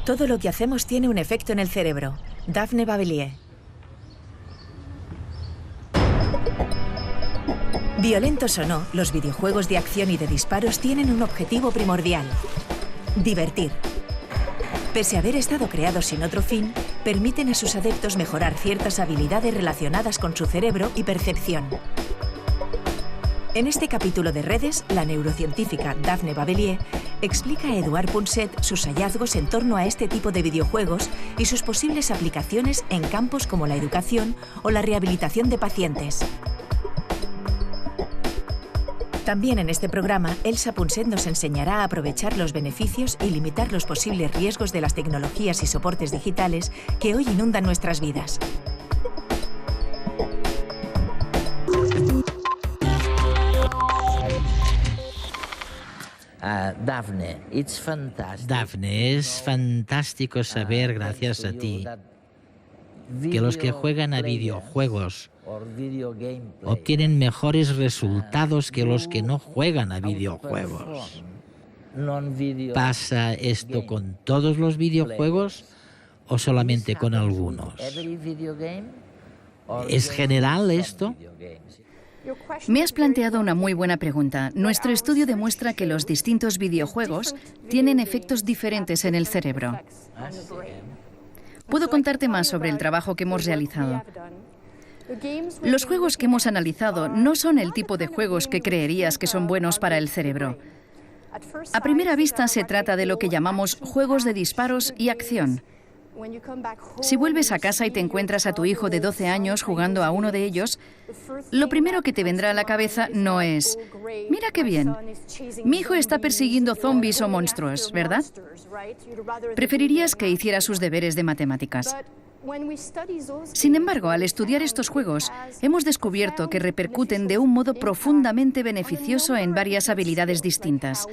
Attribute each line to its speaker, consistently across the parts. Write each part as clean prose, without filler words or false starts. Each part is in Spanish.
Speaker 1: Todo lo que hacemos tiene un efecto en el cerebro. Daphne Bavillier. Violentos o no, los videojuegos de acción y de disparos tienen un objetivo primordial: divertir. Pese a haber estado creados sin otro fin, permiten a sus adeptos mejorar ciertas habilidades relacionadas con su cerebro y percepción. En este capítulo de Redes, la neurocientífica Daphne Bavillier explica a Eduard Punset sus hallazgos en torno a este tipo de videojuegos y sus posibles aplicaciones en campos como la educación o la rehabilitación de pacientes. También en este programa, Elsa Punset nos enseñará a aprovechar los beneficios y limitar los posibles riesgos de las tecnologías y soportes digitales que hoy inundan nuestras vidas.
Speaker 2: Daphne,
Speaker 3: es fantástico saber, gracias a ti, que los que juegan a videojuegos obtienen mejores resultados que los que no juegan a videojuegos. ¿Pasa esto con todos los videojuegos o solamente con algunos? ¿Es general esto?
Speaker 4: Me has planteado una muy buena pregunta. Nuestro estudio demuestra que los distintos videojuegos tienen efectos diferentes en el cerebro. Puedo contarte más sobre el trabajo que hemos realizado. Los juegos que hemos analizado no son el tipo de juegos que creerías que son buenos para el cerebro. A primera vista se trata de lo que llamamos juegos de disparos y acción. Si vuelves a casa y te encuentras a tu hijo de 12 años jugando a uno de ellos, lo primero que te vendrá a la cabeza no es: mira qué bien, mi hijo está persiguiendo zombies o monstruos, ¿verdad? Preferirías que hiciera sus deberes de matemáticas. Sin embargo, al estudiar estos juegos, hemos descubierto que repercuten de un modo profundamente beneficioso en varias habilidades distintas,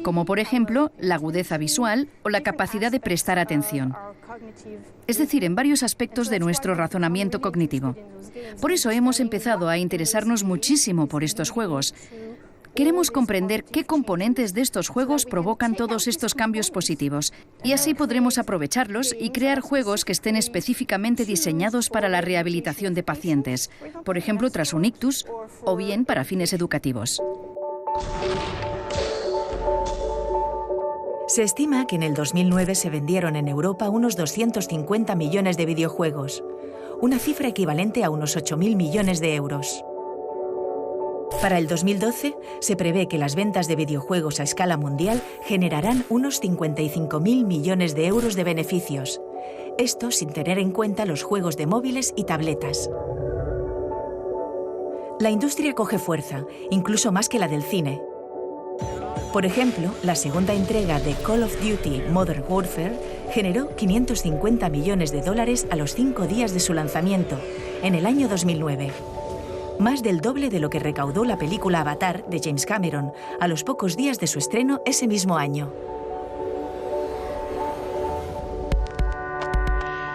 Speaker 4: como por ejemplo la agudeza visual o la capacidad de prestar atención. Es decir, en varios aspectos de nuestro razonamiento cognitivo. Por eso hemos empezado a interesarnos muchísimo por estos juegos. Queremos comprender qué componentes de estos juegos provocan todos estos cambios positivos, y así podremos aprovecharlos y crear juegos que estén específicamente diseñados para la rehabilitación de pacientes, por ejemplo tras un ictus, o bien para fines educativos.
Speaker 1: Se estima que en el 2009 se vendieron en Europa unos 250 millones de videojuegos, una cifra equivalente a unos 8.000 millones de euros. Para el 2012, se prevé que las ventas de videojuegos a escala mundial generarán unos 55.000 millones de euros de beneficios. Esto sin tener en cuenta los juegos de móviles y tabletas. La industria coge fuerza, incluso más que la del cine. Por ejemplo, la segunda entrega de Call of Duty Modern Warfare generó 550 millones de dólares a los 5 días de su lanzamiento, en el año 2009. Más del doble de lo que recaudó la película Avatar de James Cameron a los pocos días de su estreno ese mismo año.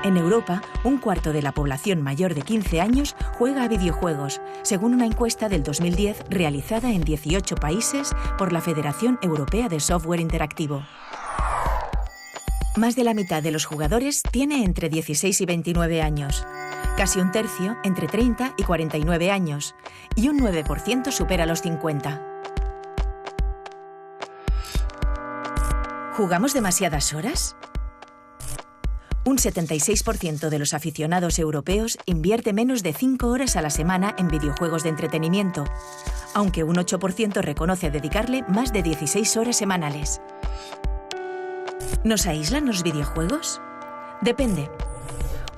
Speaker 1: En Europa, un cuarto de la población mayor de 15 años juega a videojuegos, según una encuesta del 2010 realizada en 18 países por la Federación Europea de Software Interactivo. Más de la mitad de los jugadores tiene entre 16 y 29 años. Casi un tercio entre 30 y 49 años, y un 9% supera los 50. ¿Jugamos demasiadas horas? Un 76% de los aficionados europeos invierte menos de 5 horas a la semana en videojuegos de entretenimiento, aunque un 8% reconoce dedicarle más de 16 horas semanales. ¿Nos aíslan los videojuegos? Depende.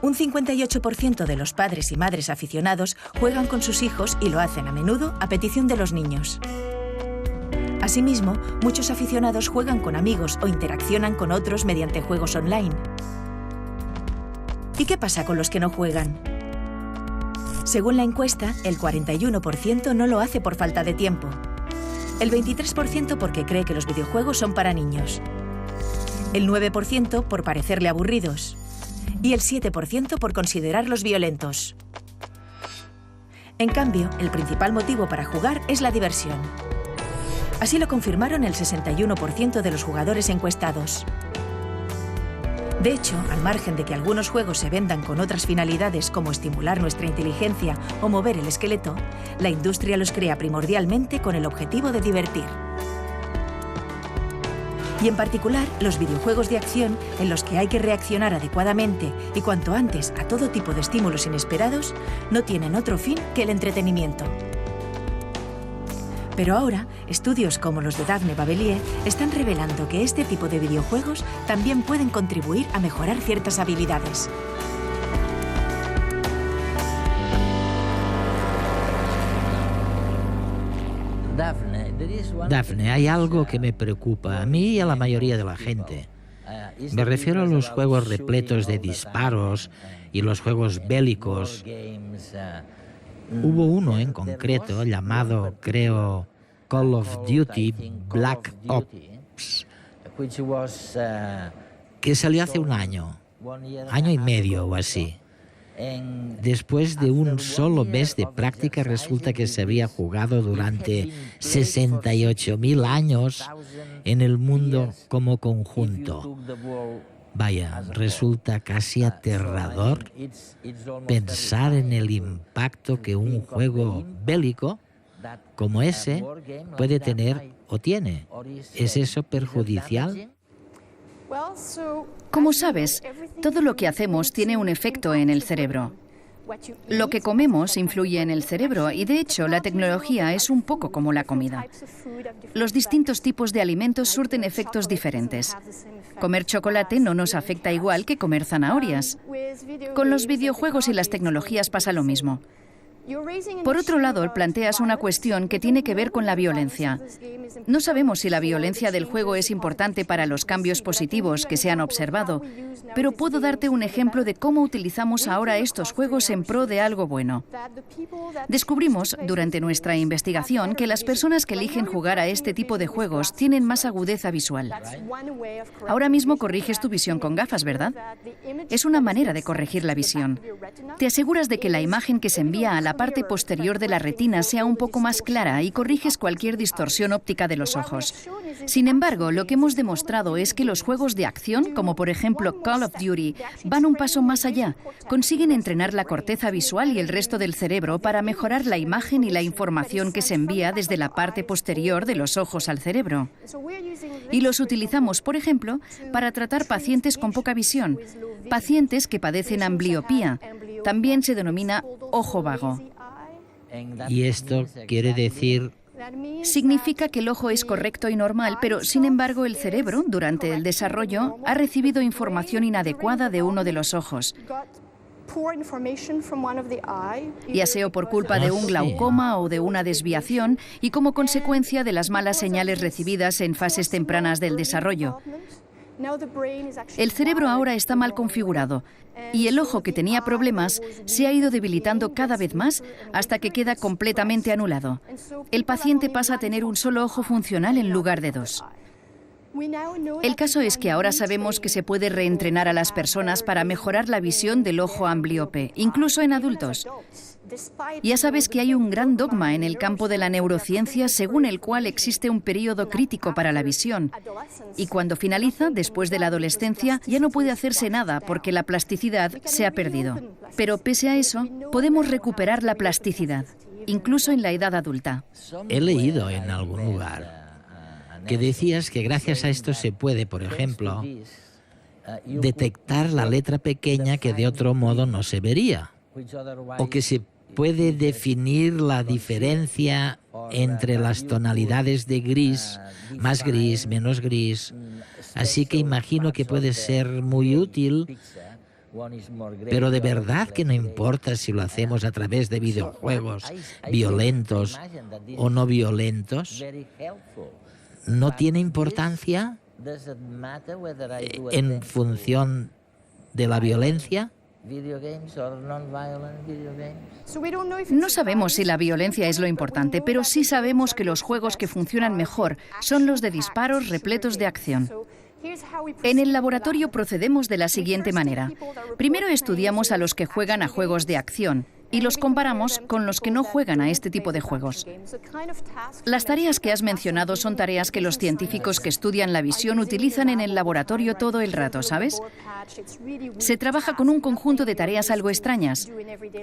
Speaker 1: Un 58% de los padres y madres aficionados juegan con sus hijos y lo hacen a menudo a petición de los niños. Asimismo, muchos aficionados juegan con amigos o interaccionan con otros mediante juegos online. ¿Y qué pasa con los que no juegan? Según la encuesta, el 41% no lo hace por falta de tiempo, el 23% porque cree que los videojuegos son para niños, el 9% por parecerle aburridos y el 7% por considerarlos violentos. En cambio, el principal motivo para jugar es la diversión. Así lo confirmaron el 61% de los jugadores encuestados. De hecho, al margen de que algunos juegos se vendan con otras finalidades como estimular nuestra inteligencia o mover el esqueleto, la industria los crea primordialmente con el objetivo de divertir. Y en particular, los videojuegos de acción en los que hay que reaccionar adecuadamente y cuanto antes a todo tipo de estímulos inesperados, no tienen otro fin que el entretenimiento. Pero ahora, estudios como los de Daphne Babelie están revelando que este tipo de videojuegos también pueden contribuir a mejorar ciertas habilidades.
Speaker 3: Daphne, hay algo que me preocupa a mí y a la mayoría de la gente. Me refiero a los juegos repletos de disparos y los juegos bélicos. Hubo uno en concreto llamado, creo, Call of Duty Black Ops, que salió hace un año y medio o así. Después de un solo mes de práctica, resulta que se había jugado durante 68.000 años en el mundo como conjunto. Vaya, resulta casi aterrador pensar en el impacto que un juego bélico como ese puede tener o tiene. ¿Es eso perjudicial?
Speaker 4: Como sabes, todo lo que hacemos tiene un efecto en el cerebro. Lo que comemos influye en el cerebro y, de hecho, la tecnología es un poco como la comida. Los distintos tipos de alimentos surten efectos diferentes. Comer chocolate no nos afecta igual que comer zanahorias. Con los videojuegos y las tecnologías pasa lo mismo. Por otro lado, planteas una cuestión que tiene que ver con la violencia. No sabemos si la violencia del juego es importante para los cambios positivos que se han observado, pero puedo darte un ejemplo de cómo utilizamos ahora estos juegos en pro de algo bueno. Descubrimos, durante nuestra investigación, que las personas que eligen jugar a este tipo de juegos tienen más agudeza visual. Ahora mismo corriges tu visión con gafas, ¿verdad? Es una manera de corregir la visión. Te aseguras de que la imagen que se envía a la parte posterior de la retina sea un poco más clara y corriges cualquier distorsión óptica de los ojos. Sin embargo, lo que hemos demostrado es que los juegos de acción, como por ejemplo Call of Duty, van un paso más allá. Consiguen entrenar la corteza visual y el resto del cerebro para mejorar la imagen y la información que se envía desde la parte posterior de los ojos al cerebro. Y los utilizamos, por ejemplo, para tratar pacientes con poca visión, pacientes que padecen ambliopía. También se denomina ojo vago.
Speaker 3: ¿Y esto quiere decir?
Speaker 4: Significa que el ojo es correcto y normal, pero sin embargo el cerebro, durante el desarrollo, ha recibido información inadecuada de uno de los ojos, ya sea por culpa de un glaucoma o de una desviación y como consecuencia de las malas señales recibidas en fases tempranas del desarrollo. El cerebro ahora está mal configurado y el ojo que tenía problemas se ha ido debilitando cada vez más hasta que queda completamente anulado. El paciente pasa a tener un solo ojo funcional en lugar de dos. El caso es que ahora sabemos que se puede reentrenar a las personas para mejorar la visión del ojo amblíope, incluso en adultos. Ya sabes que hay un gran dogma en el campo de la neurociencia según el cual existe un periodo crítico para la visión. Y cuando finaliza, después de la adolescencia, ya no puede hacerse nada porque la plasticidad se ha perdido. Pero pese a eso, podemos recuperar la plasticidad, incluso en la edad adulta.
Speaker 3: He leído en algún lugar que decías que gracias a esto se puede, por ejemplo, detectar la letra pequeña que de otro modo no se vería, o que se puede definir la diferencia entre las tonalidades de gris, más gris, menos gris. Así que imagino que puede ser muy útil, pero de verdad que no importa si lo hacemos a través de videojuegos violentos o no violentos. ¿No tiene importancia en función de la violencia?
Speaker 4: No sabemos si la violencia es lo importante, pero sí sabemos que los juegos que funcionan mejor son los de disparos repletos de acción. En el laboratorio procedemos de la siguiente manera. Primero estudiamos a los que juegan a juegos de acción y los comparamos con los que no juegan a este tipo de juegos. Las tareas que has mencionado son tareas que los científicos que estudian la visión utilizan en el laboratorio todo el rato, ¿sabes? Se trabaja con un conjunto de tareas algo extrañas,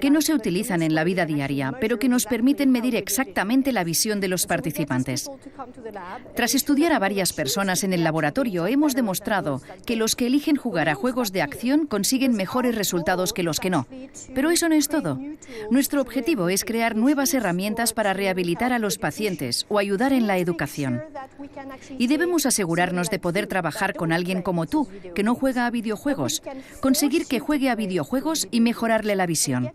Speaker 4: que no se utilizan en la vida diaria, pero que nos permiten medir exactamente la visión de los participantes. Tras estudiar a varias personas en el laboratorio, hemos demostrado que los que eligen jugar a juegos de acción consiguen mejores resultados que los que no. Pero eso no es todo. Nuestro objetivo es crear nuevas herramientas para rehabilitar a los pacientes o ayudar en la educación. Y debemos asegurarnos de poder trabajar con alguien como tú, que no juega a videojuegos, conseguir que juegue a videojuegos y mejorarle la visión.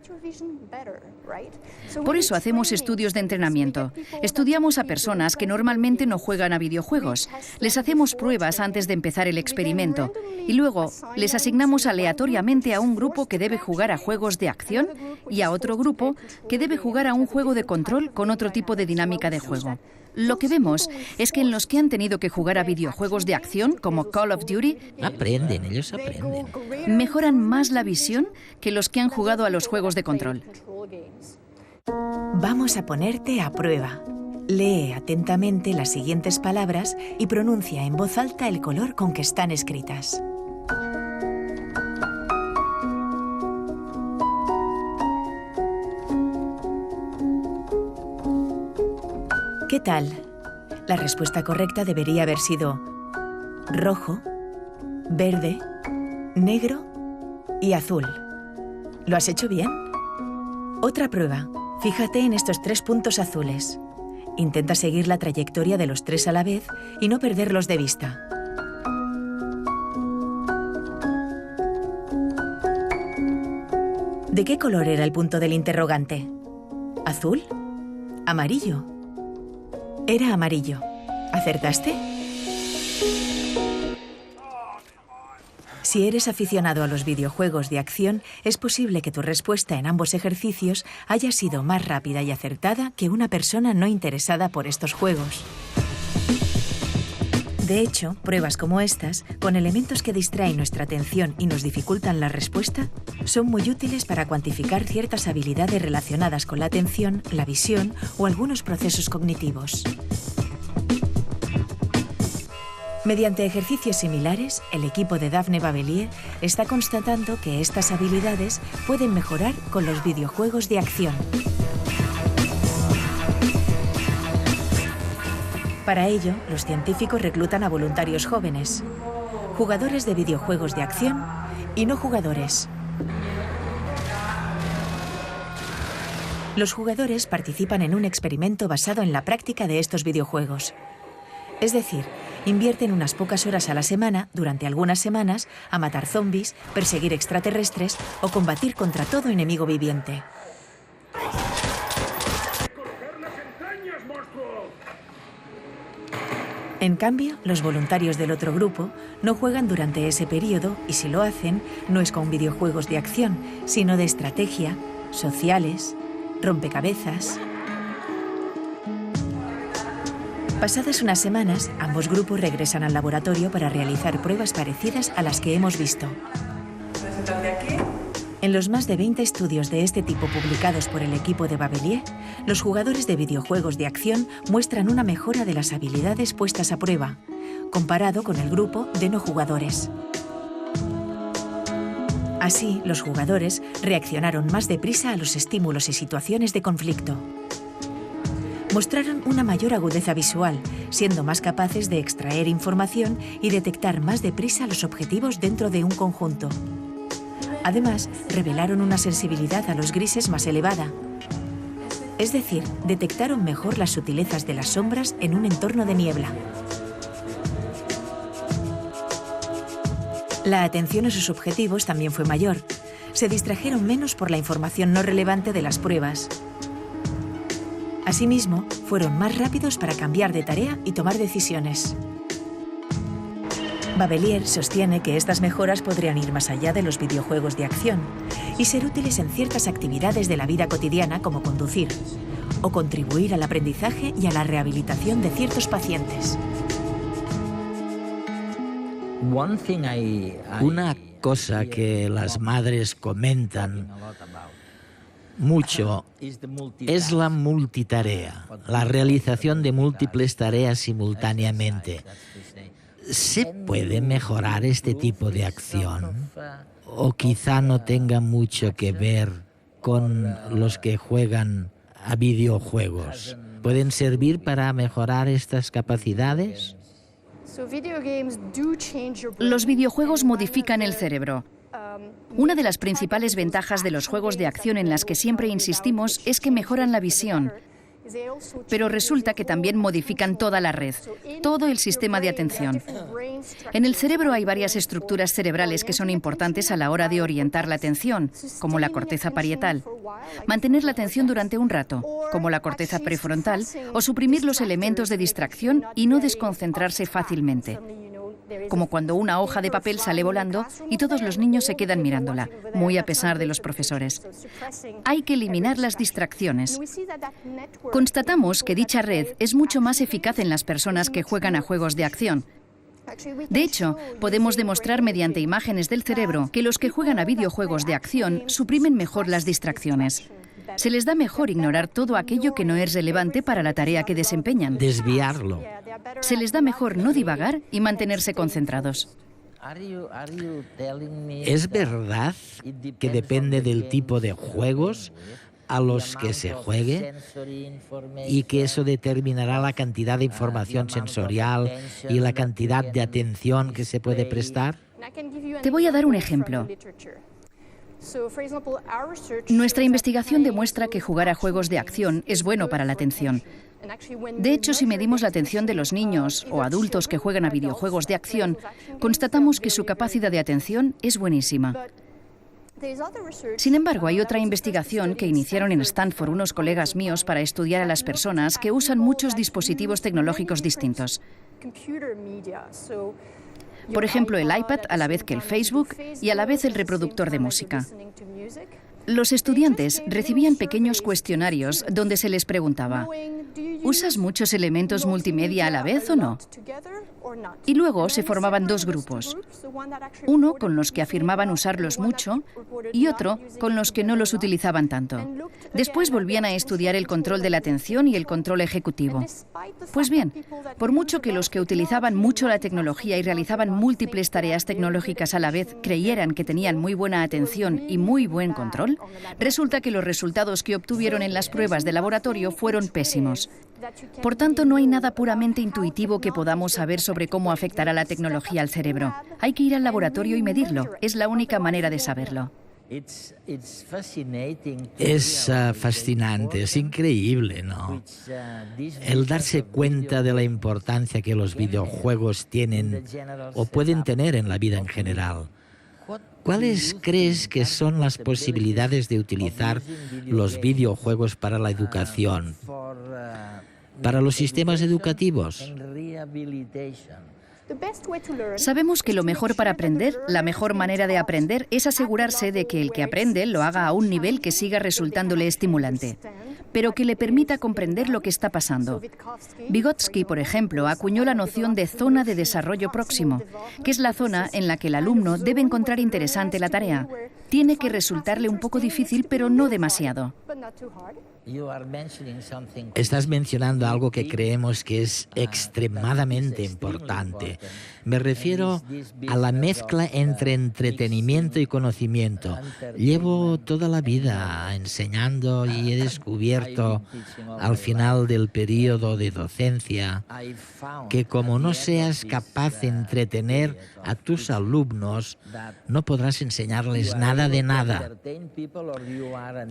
Speaker 4: Por eso hacemos estudios de entrenamiento. Estudiamos a personas que normalmente no juegan a videojuegos. Les hacemos pruebas antes de empezar el experimento y luego les asignamos aleatoriamente a un grupo que debe jugar a juegos de acción y a otro grupo que debe jugar a un juego de control con otro tipo de dinámica de juego. Lo que vemos es que en los que han tenido que jugar a videojuegos de acción, como Call of Duty,
Speaker 3: ellos aprenden.
Speaker 4: Mejoran más la visión que los que han jugado a los juegos de control.
Speaker 1: Vamos a ponerte a prueba. Lee atentamente las siguientes palabras y pronuncia en voz alta el color con que están escritas. ¿Qué tal? La respuesta correcta debería haber sido rojo, verde, negro y azul. ¿Lo has hecho bien? Otra prueba. Fíjate en estos 3 puntos azules. Intenta seguir la trayectoria de los 3 a la vez y no perderlos de vista. ¿De qué color era el punto del interrogante? ¿Azul? ¿Amarillo? Era amarillo. ¿Acertaste? Si eres aficionado a los videojuegos de acción, es posible que tu respuesta en ambos ejercicios haya sido más rápida y acertada que una persona no interesada por estos juegos. De hecho, pruebas como estas, con elementos que distraen nuestra atención y nos dificultan la respuesta, son muy útiles para cuantificar ciertas habilidades relacionadas con la atención, la visión o algunos procesos cognitivos. Mediante ejercicios similares, el equipo de Daphne Bavelier está constatando que estas habilidades pueden mejorar con los videojuegos de acción. Para ello, los científicos reclutan a voluntarios jóvenes, jugadores de videojuegos de acción y no jugadores. Los jugadores participan en un experimento basado en la práctica de estos videojuegos. Es decir, invierten unas pocas horas a la semana, durante algunas semanas, a matar zombies, perseguir extraterrestres o combatir contra todo enemigo viviente. En cambio, los voluntarios del otro grupo no juegan durante ese periodo y si lo hacen, no es con videojuegos de acción, sino de estrategia, sociales, rompecabezas. Pasadas unas semanas, ambos grupos regresan al laboratorio para realizar pruebas parecidas a las que hemos visto. En los más de 20 estudios de este tipo publicados por el equipo de Bavelier, los jugadores de videojuegos de acción muestran una mejora de las habilidades puestas a prueba, comparado con el grupo de no jugadores. Así, los jugadores reaccionaron más deprisa a los estímulos y situaciones de conflicto. Mostraron una mayor agudeza visual, siendo más capaces de extraer información y detectar más deprisa los objetivos dentro de un conjunto. Además, revelaron una sensibilidad a los grises más elevada. Es decir, detectaron mejor las sutilezas de las sombras en un entorno de niebla. La atención a sus objetivos también fue mayor. Se distrajeron menos por la información no relevante de las pruebas. Asimismo, fueron más rápidos para cambiar de tarea y tomar decisiones. Bavelier sostiene que estas mejoras podrían ir más allá de los videojuegos de acción y ser útiles en ciertas actividades de la vida cotidiana como conducir o contribuir al aprendizaje y a la rehabilitación de ciertos pacientes.
Speaker 3: Una cosa que las madres comentan mucho es la multitarea, la realización de múltiples tareas simultáneamente. ¿Se puede mejorar este tipo de acción? ¿O quizá no tenga mucho que ver con los que juegan a videojuegos? ¿Pueden servir para mejorar estas capacidades?
Speaker 4: Los videojuegos modifican el cerebro. Una de las principales ventajas de los juegos de acción en las que siempre insistimos es que mejoran la visión. Pero resulta que también modifican toda la red, todo el sistema de atención. En el cerebro hay varias estructuras cerebrales que son importantes a la hora de orientar la atención, como la corteza parietal, mantener la atención durante un rato, como la corteza prefrontal, o suprimir los elementos de distracción y no desconcentrarse fácilmente, como cuando una hoja de papel sale volando y todos los niños se quedan mirándola, muy a pesar de los profesores. Hay que eliminar las distracciones. Constatamos que dicha red es mucho más eficaz en las personas que juegan a juegos de acción. De hecho, podemos demostrar mediante imágenes del cerebro que los que juegan a videojuegos de acción suprimen mejor las distracciones. Se les da mejor ignorar todo aquello que no es relevante para la tarea que desempeñan.
Speaker 3: Desviarlo.
Speaker 4: Se les da mejor no divagar y mantenerse concentrados.
Speaker 3: ¿Es verdad que depende del tipo de juegos a los que se juegue y que eso determinará la cantidad de información sensorial y la cantidad de atención que se puede prestar?
Speaker 4: Te voy a dar un ejemplo. Nuestra investigación demuestra que jugar a juegos de acción es bueno para la atención. De hecho, si medimos la atención de los niños o adultos que juegan a videojuegos de acción, constatamos que su capacidad de atención es buenísima. Sin embargo, hay otra investigación que iniciaron en Stanford unos colegas míos para estudiar a las personas que usan muchos dispositivos tecnológicos distintos. Por ejemplo, el iPad a la vez que el Facebook y a la vez el reproductor de música. Los estudiantes recibían pequeños cuestionarios donde se les preguntaba: ¿usas muchos elementos multimedia a la vez o no? Y luego se formaban dos grupos. Uno con los que afirmaban usarlos mucho y otro con los que no los utilizaban tanto. Después volvían a estudiar el control de la atención y el control ejecutivo. Pues bien, por mucho que los que utilizaban mucho la tecnología y realizaban múltiples tareas tecnológicas a la vez creyeran que tenían muy buena atención y muy buen control, resulta que los resultados que obtuvieron en las pruebas de laboratorio fueron pésimos. Por tanto, no hay nada puramente intuitivo que podamos saber sobre cómo afectará la tecnología al cerebro. Hay que ir al laboratorio y medirlo. Es la única manera de saberlo.
Speaker 3: Es fascinante, es increíble, ¿no? El darse cuenta de la importancia que los videojuegos tienen o pueden tener en la vida en general. ¿Cuáles crees que son las posibilidades de utilizar los videojuegos para la educación, para los sistemas educativos?
Speaker 4: Sabemos que lo mejor para aprender, la mejor manera de aprender, es asegurarse de que el que aprende lo haga a un nivel que siga resultándole estimulante, pero que le permita comprender lo que está pasando. Vygotsky, por ejemplo, acuñó la noción de zona de desarrollo próximo, que es la zona en la que el alumno debe encontrar interesante la tarea. Tiene que resultarle un poco difícil, pero no demasiado.
Speaker 3: Estás mencionando algo que creemos que es extremadamente importante. Me refiero a la mezcla entre entretenimiento y conocimiento. Llevo toda la vida enseñando y he descubierto al final del periodo de docencia que como no seas capaz de entretener a tus alumnos, no podrás enseñarles nada de nada.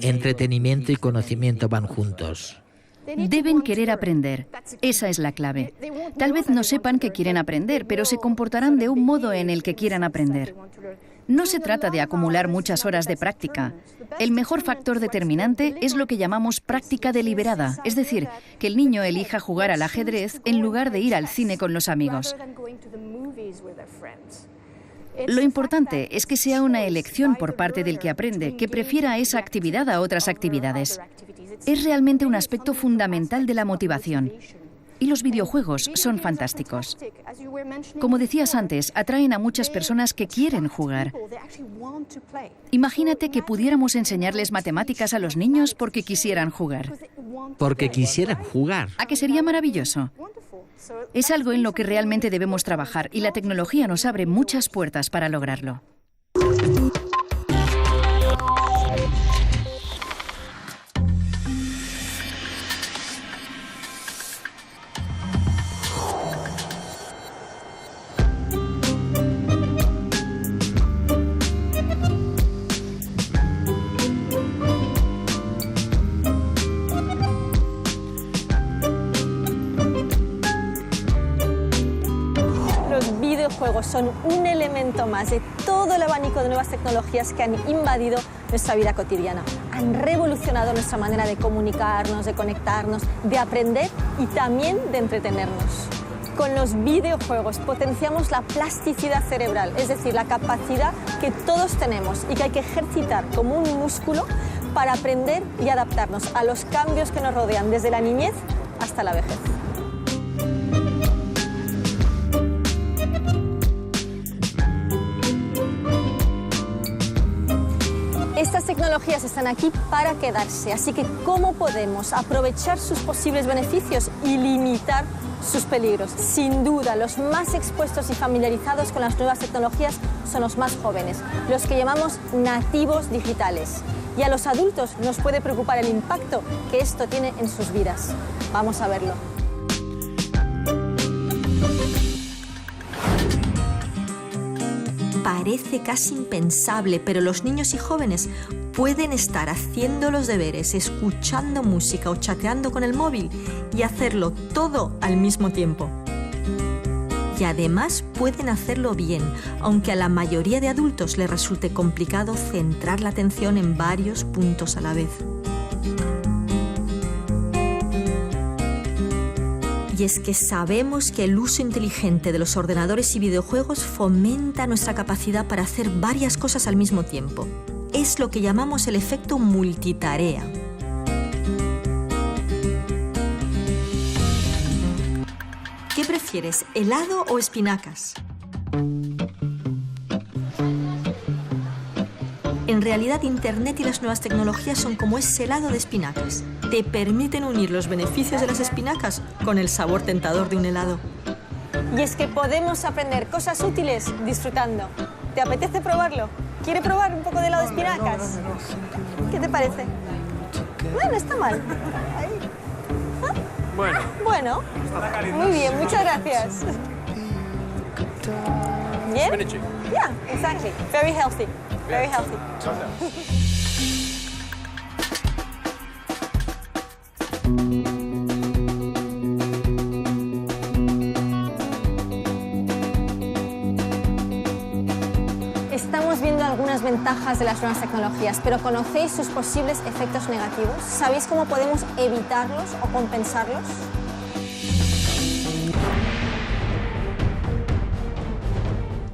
Speaker 3: Entretenimiento y conocimiento van juntos.
Speaker 4: Deben querer aprender. Esa es la clave. Tal vez no sepan que quieren aprender, pero se comportarán de un modo en el que quieran aprender. No se trata de acumular muchas horas de práctica. El mejor factor determinante es lo que llamamos práctica deliberada, es decir, que el niño elija jugar al ajedrez en lugar de ir al cine con los amigos. Lo importante es que sea una elección por parte del que aprende, que prefiera esa actividad a otras actividades. Es realmente un aspecto fundamental de la motivación. Y los videojuegos son fantásticos. Como decías antes, atraen a muchas personas que quieren jugar. Imagínate que pudiéramos enseñarles matemáticas a los niños porque quisieran jugar.
Speaker 3: Porque quisieran jugar.
Speaker 4: ¿A que sería maravilloso? Es algo en lo que realmente debemos trabajar y la tecnología nos abre muchas puertas para lograrlo.
Speaker 2: Juegos son un elemento más de todo el abanico de nuevas tecnologías que han invadido nuestra vida cotidiana. Han revolucionado nuestra manera de comunicarnos, de conectarnos, de aprender y también de entretenernos. Con los videojuegos potenciamos la plasticidad cerebral, es decir, la capacidad que todos tenemos y que hay que ejercitar como un músculo para aprender y adaptarnos a los cambios que nos rodean desde la niñez hasta la vejez. Estas tecnologías están aquí para quedarse, así que ¿cómo podemos aprovechar sus posibles beneficios y limitar sus peligros? Sin duda, los más expuestos y familiarizados con las nuevas tecnologías son los más jóvenes, los que llamamos nativos digitales. Y a los adultos nos puede preocupar el impacto que esto tiene en sus vidas. Vamos a verlo. Parece casi impensable, pero los niños y jóvenes pueden estar haciendo los deberes, escuchando música o chateando con el móvil y hacerlo todo al mismo tiempo. Y además pueden hacerlo bien, aunque a la mayoría de adultos les resulte complicado centrar la atención en varios puntos a la vez. Y es que sabemos que el uso inteligente de los ordenadores y videojuegos fomenta nuestra capacidad para hacer varias cosas al mismo tiempo. Es lo que llamamos el efecto multitarea. ¿Qué prefieres, helado o espinacas? En realidad, Internet y las nuevas tecnologías son como ese helado de espinacas. Te permiten unir los beneficios de las espinacas con el sabor tentador de un helado. Y es que podemos aprender cosas útiles disfrutando. ¿Te apetece probarlo? ¿Quiere probar un poco de helado de espinacas? ¿Qué te parece? Bueno, está mal. ¿Ah? Bueno. Muy bien, muchas gracias. ¿Bien? Yeah, exactly. Very healthy. Very healthy. Estamos viendo algunas ventajas de las nuevas tecnologías, pero ¿conocéis sus posibles efectos negativos? ¿Sabéis cómo podemos evitarlos o compensarlos?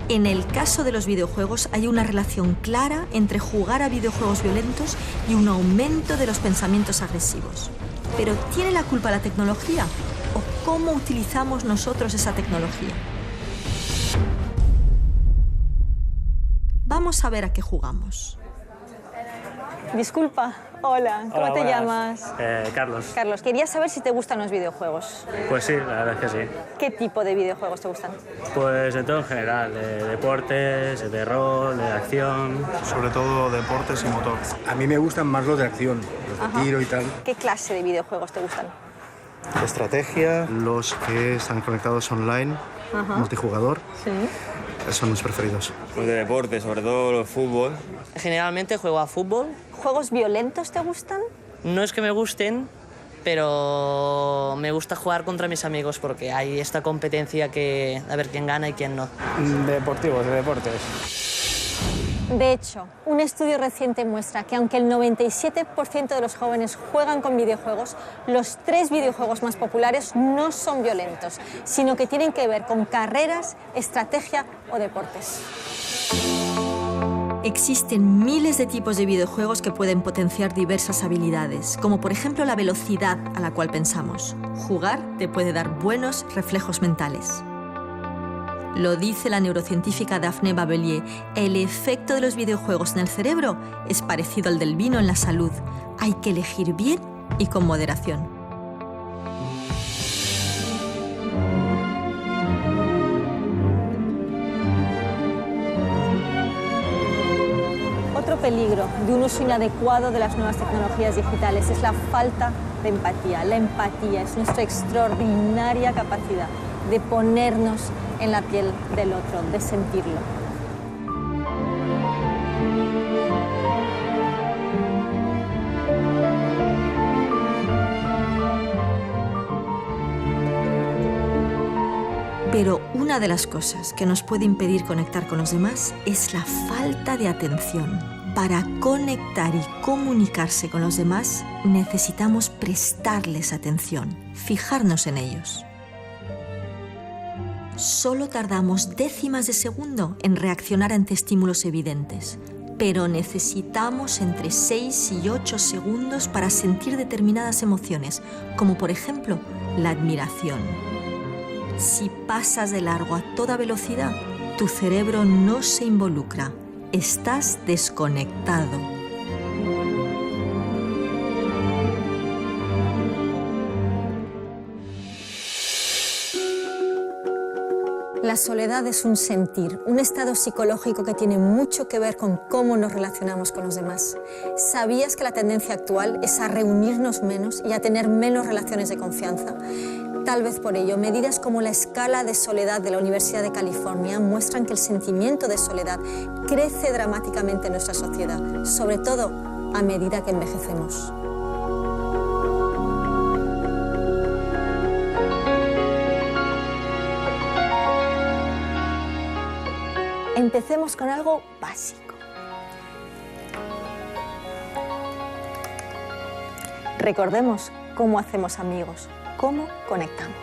Speaker 2: En el caso de los videojuegos hay una relación clara entre jugar a videojuegos violentos y un aumento de los pensamientos agresivos. ¿Pero tiene la culpa la tecnología? ¿O cómo utilizamos nosotros esa tecnología? Vamos a ver a qué jugamos. Disculpa, hola, ¿cómo te llamas?
Speaker 5: Carlos.
Speaker 2: Carlos, quería saber si te gustan los videojuegos.
Speaker 5: Pues sí, la verdad es que sí.
Speaker 2: ¿Qué tipo de videojuegos te gustan?
Speaker 5: Pues de todo en general, de deportes, de rol, de acción.
Speaker 6: Sobre todo deportes y motor.
Speaker 7: A mí me gustan más los de acción, los de tiro y tal.
Speaker 2: ¿Qué clase de videojuegos te gustan?
Speaker 6: Estrategia, los que están conectados online, multijugador.
Speaker 2: Sí.
Speaker 6: Son mis preferidos.
Speaker 8: Pues de deporte, sobre todo el fútbol.
Speaker 9: Generalmente juego a fútbol.
Speaker 2: ¿Juegos violentos te gustan?
Speaker 9: No es que me gusten, pero me gusta jugar contra mis amigos porque hay esta competencia que a ver quién gana y quién no.
Speaker 5: Deportivos, de deportes.
Speaker 2: De hecho, un estudio reciente muestra que aunque el 97% de los jóvenes juegan con videojuegos, los 3 videojuegos más populares no son violentos, sino que tienen que ver con carreras, estrategia o deportes. Existen miles de tipos de videojuegos que pueden potenciar diversas habilidades, como por ejemplo la velocidad a la cual pensamos. Jugar te puede dar buenos reflejos mentales. Lo dice la neurocientífica Daphne Babelier, el efecto de los videojuegos en el cerebro es parecido al del vino en la salud. Hay que elegir bien y con moderación. Otro peligro de un uso inadecuado de las nuevas tecnologías digitales es la falta de empatía. La empatía es nuestra extraordinaria capacidad de ponernos en la piel del otro, de sentirlo. Pero una de las cosas que nos puede impedir conectar con los demás es la falta de atención. Para conectar y comunicarse con los demás, necesitamos prestarles atención, fijarnos en ellos. Solo tardamos décimas de segundo en reaccionar ante estímulos evidentes, pero necesitamos entre 6 y 8 segundos para sentir determinadas emociones, como por ejemplo la admiración. Si pasas de largo a toda velocidad, tu cerebro no se involucra, estás desconectado. La soledad es un sentir, un estado psicológico que tiene mucho que ver con cómo nos relacionamos con los demás. ¿Sabías que la tendencia actual es a reunirnos menos y a tener menos relaciones de confianza? Tal vez por ello, medidas como la escala de soledad de la Universidad de California muestran que el sentimiento de soledad crece dramáticamente en nuestra sociedad, sobre todo a medida que envejecemos. Empecemos con algo básico. Recordemos cómo hacemos amigos, cómo conectamos.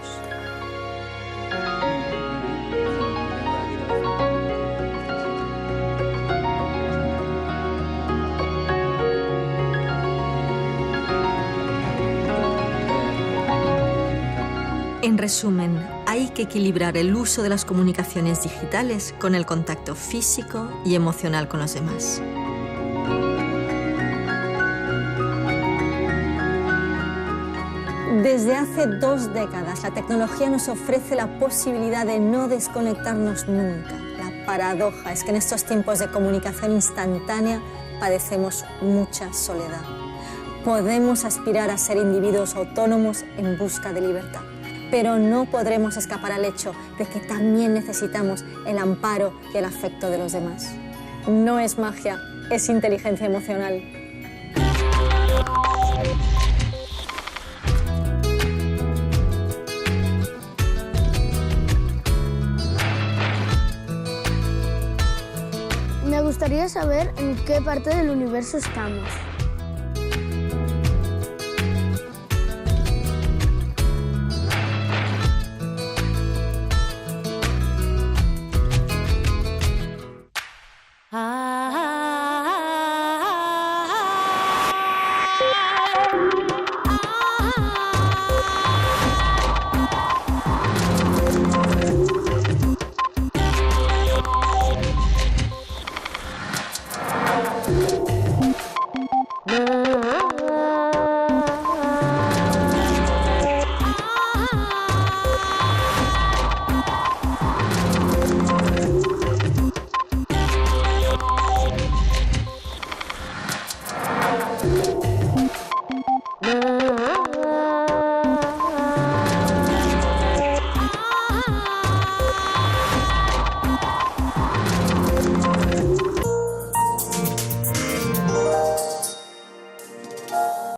Speaker 2: En resumen, hay que equilibrar el uso de las comunicaciones digitales con el contacto físico y emocional con los demás. Desde hace 2 décadas, la tecnología nos ofrece la posibilidad de no desconectarnos nunca. La paradoja es que en estos tiempos de comunicación instantánea padecemos mucha soledad. Podemos aspirar a ser individuos autónomos en busca de libertad, pero no podremos escapar al hecho de que también necesitamos el amparo y el afecto de los demás. No es magia, es inteligencia emocional.
Speaker 10: Me gustaría saber en qué parte del universo estamos.